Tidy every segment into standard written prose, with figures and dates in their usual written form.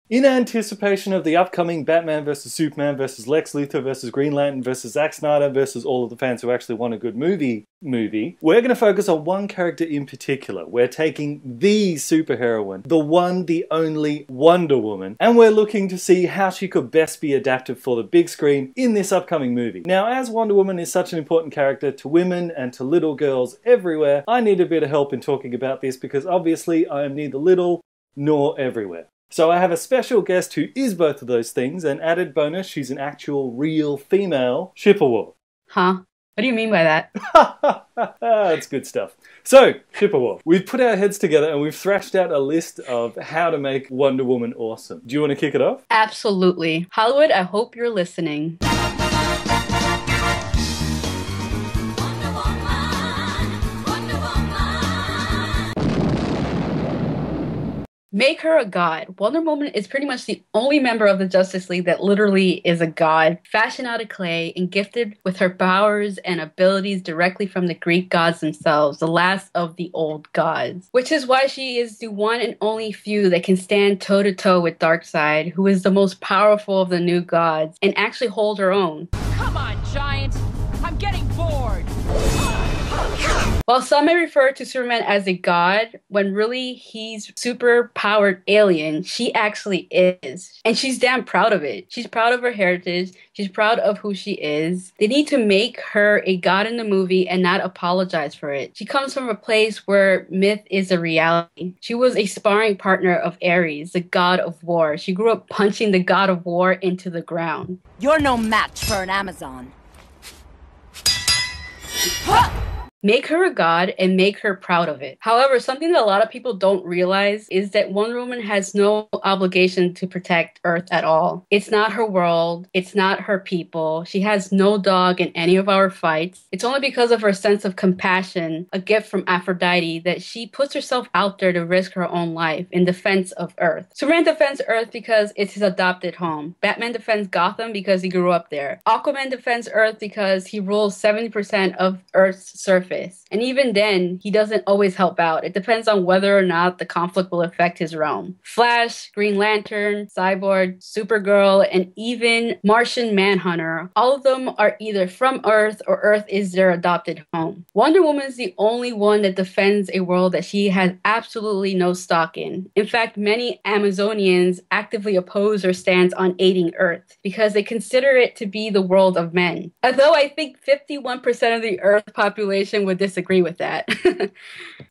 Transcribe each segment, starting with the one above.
In anticipation of the upcoming Batman vs Superman vs Lex Luthor vs Green Lantern vs Zack Snyder versus all of the fans who actually want a good movie, we're going to focus on one character in particular. We're taking the superheroine, the one, the only Wonder Woman, and we're looking to see how she could best be adapted for the big screen in this upcoming movie. Now, as Wonder Woman is such an important character to women and to little girls everywhere, I need a bit of help in talking about this because obviously I am neither little nor everywhere. So I have a special guest who is both of those things, and added bonus, she's an actual real female Shipperwar. Huh? What do you mean by that? That's good stuff. So, Shipperwar, we've put our heads together and we've thrashed out a list of how to make Wonder Woman awesome. Do you want to kick it off? Absolutely. Hollywood, I hope you're listening. Make her a god. Wonder Woman is pretty much the only member of the Justice League that literally is a god, fashioned out of clay and gifted with her powers and abilities directly from the Greek gods themselves, the last of the old gods. Which is why she is the one and only few that can stand toe-to-toe with Darkseid, who is the most powerful of the new gods, and actually hold her own. Come on, Giant! I'm getting bored! While some may refer to Superman as a god, when really he's super-powered alien, she actually is. And she's damn proud of it. She's proud of her heritage. She's proud of who she is. They need to make her a god in the movie and not apologize for it. She comes from a place where myth is a reality. She was a sparring partner of Ares, the god of war. She grew up punching the god of war into the ground. You're no match for an Amazon. Make her a god and make her proud of it. However, something that a lot of people don't realize is that Wonder Woman has no obligation to protect Earth at all. It's not her world. It's not her people. She has no dog in any of our fights. It's only because of her sense of compassion, a gift from Aphrodite, that she puts herself out there to risk her own life in defense of Earth. Superman defends Earth because it's his adopted home. Batman defends Gotham because he grew up there. Aquaman defends Earth because he rules 70% of Earth's surface. And even then, he doesn't always help out. It depends on whether or not the conflict will affect his realm. Flash, Green Lantern, Cyborg, Supergirl, and even Martian Manhunter, all of them are either from Earth or Earth is their adopted home. Wonder Woman is the only one that defends a world that she has absolutely no stock in. In fact, many Amazonians actively oppose her stance on aiding Earth because they consider it to be the world of men. Although I think 51% of the Earth population would disagree with that.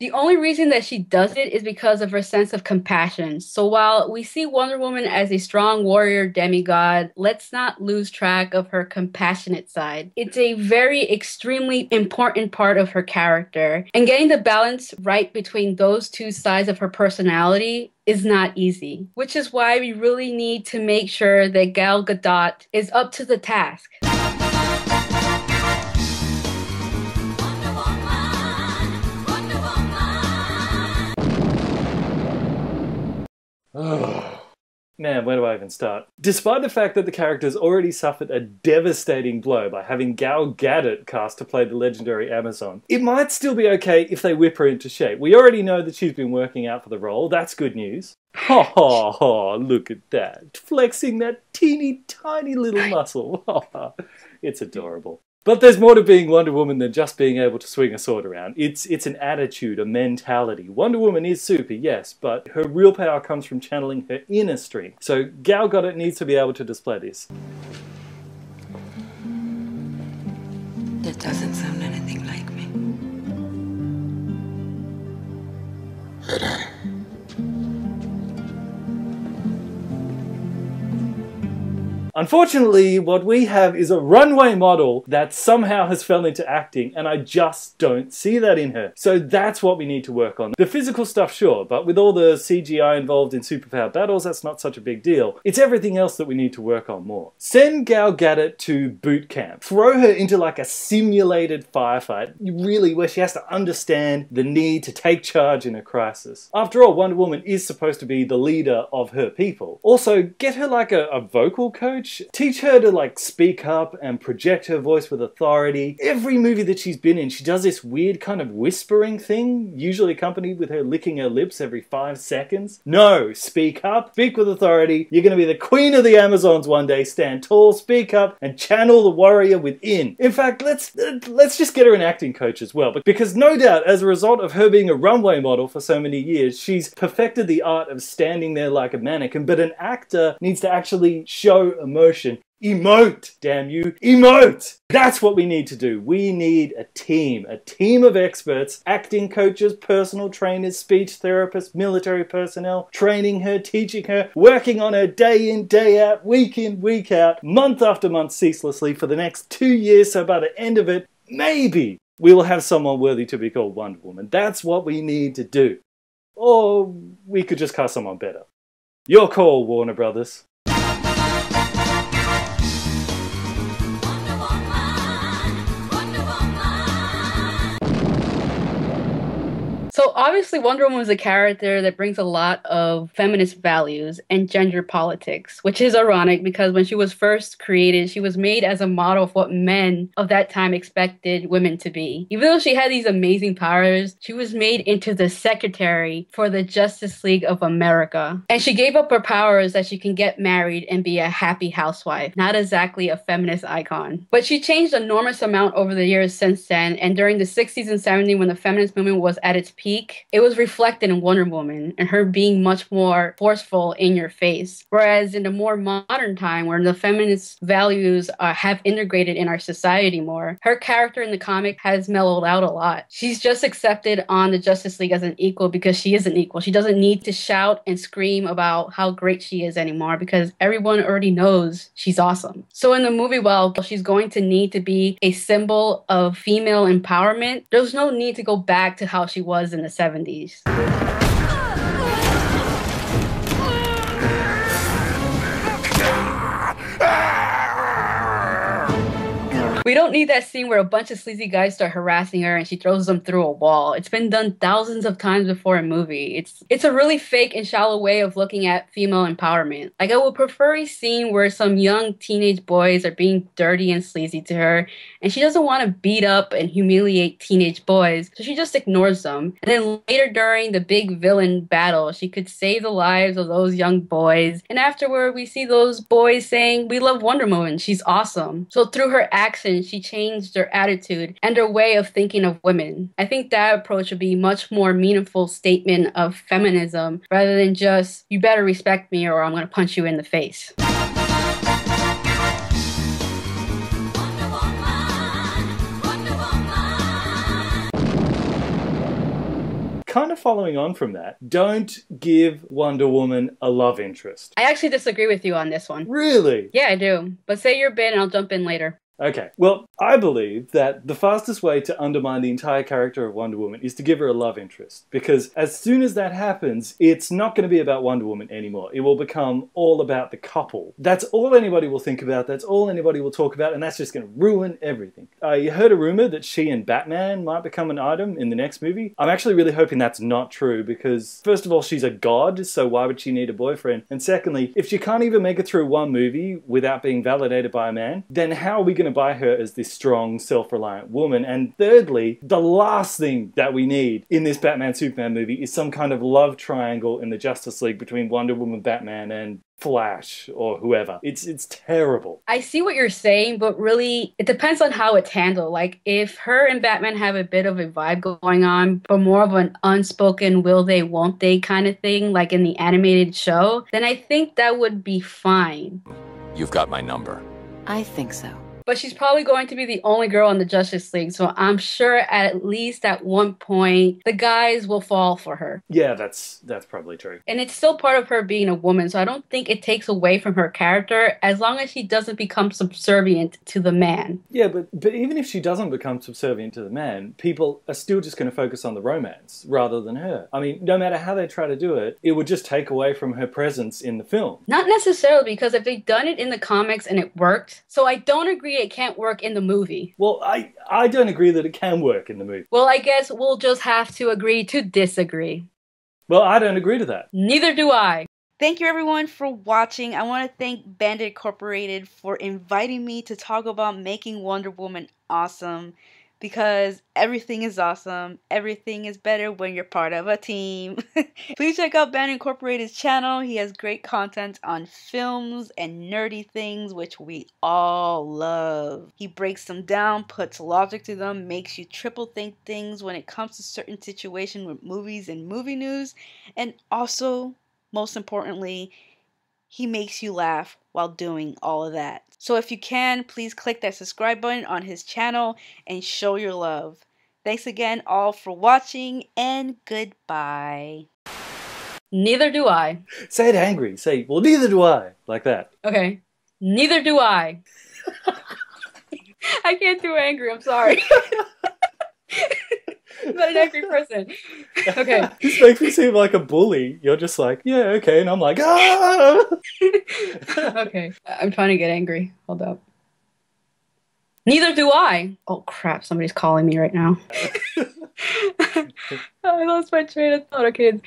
The only reason that she does it is because of her sense of compassion. So while we see Wonder Woman as a strong warrior demigod, let's not lose track of her compassionate side. It's a very extremely important part of her character, and getting the balance right between those two sides of her personality is not easy, which is why we really need to make sure that Gal Gadot is up to the task. Man, where do I even start? Despite the fact that the character's already suffered a devastating blow by having Gal Gadot cast to play the legendary Amazon, it might still be okay if they whip her into shape. We already know that she's been working out for the role, that's good news. Ha ha ha, look at that. Flexing that teeny tiny little muscle. It's adorable. But there's more to being Wonder Woman than just being able to swing a sword around. It's an attitude, a mentality. Wonder Woman is super, yes, but her real power comes from channeling her inner strength. So Gal Gadot needs to be able to display this. That doesn't sound anything like me. Had I? Unfortunately, what we have is a runway model that somehow has fell into acting, and I just don't see that in her. So that's what we need to work on. The physical stuff, sure, but with all the CGI involved in superpower battles, that's not such a big deal. It's everything else that we need to work on more. Send Gal Gadot to boot camp. Throw her into like a simulated firefight, really, where she has to understand the need to take charge in a crisis. After all, Wonder Woman is supposed to be the leader of her people. Also, get her like a vocal coach. coach. Teach her to like speak up and project her voice with authority. Every movie that she's been in, she does this weird kind of whispering thing, usually accompanied with her licking her lips every 5 seconds. No, speak up, speak with authority. You're going to be the queen of the Amazons one day. Stand tall, speak up, and channel the warrior within. In fact, let's just get her an acting coach as well, because no doubt, as a result of her being a runway model for so many years, she's perfected the art of standing there like a mannequin. But an actor needs to actually show emotion. Emote, damn you, emote! That's what we need to do. We need a team of experts, acting coaches, personal trainers, speech therapists, military personnel, training her, teaching her, working on her day in, day out, week in, week out, month after month ceaselessly for the next 2 years, so by the end of it, maybe we will have someone worthy to be called Wonder Woman. That's what we need to do. Or we could just cast someone better. Your call, Warner Brothers. So obviously Wonder Woman is a character that brings a lot of feminist values and gender politics, which is ironic because when she was first created, she was made as a model of what men of that time expected women to be. Even though she had these amazing powers, she was made into the secretary for the Justice League of America. And she gave up her powers that she can get married and be a happy housewife. Not exactly a feminist icon. But she changed an enormous amount over the years since then, and during the 60s and 70s when the feminist movement was at its peak, it was reflected in Wonder Woman and her being much more forceful in your face. Whereas in the more modern time where the feminist values have integrated in our society more, her character in the comic has mellowed out a lot. She's just accepted on the Justice League as an equal because she is an equal. She doesn't need to shout and scream about how great she is anymore because everyone already knows she's awesome. So in the movie, while she's going to need to be a symbol of female empowerment, there's no need to go back to how she was in the 70s. We don't need that scene where a bunch of sleazy guys start harassing her and she throws them through a wall. It's been done thousands of times before in movie. It's a really fake and shallow way of looking at female empowerment. Like, I would prefer a scene where some young teenage boys are being dirty and sleazy to her, and she doesn't want to beat up and humiliate teenage boys, so she just ignores them. And then later during the big villain battle, she could save the lives of those young boys. And afterward, we see those boys saying, "We love Wonder Woman, she's awesome." So through her actions, she changed their attitude and their way of thinking of women. I think that approach would be a much more meaningful statement of feminism rather than just, "You better respect me or I'm going to punch you in the face." Kind of following on from that, don't give Wonder Woman a love interest. I actually disagree with you on this one. Really? Yeah, I do. But say your bit and I'll jump in later. Okay, well, I believe that the fastest way to undermine the entire character of Wonder Woman is to give her a love interest. Because as soon as that happens, it's not going to be about Wonder Woman anymore. It will become all about the couple. That's all anybody will think about, that's all anybody will talk about, and that's just going to ruin everything. I heard a rumor that she and Batman might become an item in the next movie. I'm actually really hoping that's not true because, first of all, she's a god, so why would she need a boyfriend? And secondly, if she can't even make it through one movie without being validated by a man, then how are we going to buy her as this strong, self-reliant woman? And thirdly, the last thing that we need in this Batman-Superman movie is some kind of love triangle in the Justice League between Wonder Woman, Batman, and Flash or whoever. It's terrible. I see what you're saying, but really it depends on how it's handled. Like, if her and Batman have a bit of a vibe going on, but more of an unspoken will they, won't they kind of thing, like in the animated show, then I think that would be fine. You've got my number. I think so. But she's probably going to be the only girl in the Justice League, so I'm sure at least at one point, the guys will fall for her. Yeah, that's probably true. And it's still part of her being a woman, so I don't think it takes away from her character as long as she doesn't become subservient to the man. Yeah, but even if she doesn't become subservient to the man, people are still just going to focus on the romance rather than her. I mean, no matter how they try to do it, it would just take away from her presence in the film. Not necessarily, because if they've done it in the comics and it worked, so I don't agree it can't work in the movie. Well, I don't agree that it can work in the movie. Well, I guess we'll just have to agree to disagree. Well, I don't agree to that. Neither do I. Thank you everyone for watching. I want to thank Bandit Incorporated for inviting me to talk about making Wonder Woman awesome, because everything is awesome. Everything is better when you're part of a team. Please check out Bandit Incorporated's channel. He has great content on films and nerdy things, which we all love. He breaks them down, puts logic to them, makes you triple think things when it comes to certain situations with movies and movie news, and also, most importantly, he makes you laugh while doing all of that. So if you can, please click that subscribe button on his channel and show your love. Thanks again all for watching, and goodbye. Neither do I. Say it angry. Say, well, neither do I. Like that. Okay. Neither do I. I can't do angry, I'm sorry. I'm not an angry person. Okay. This makes me seem like a bully. You're just like, yeah, okay. And I'm like, ah! Okay. I'm trying to get angry. Hold up. Neither do I. Oh, crap. Somebody's calling me right now. I lost my train of thought. Okay.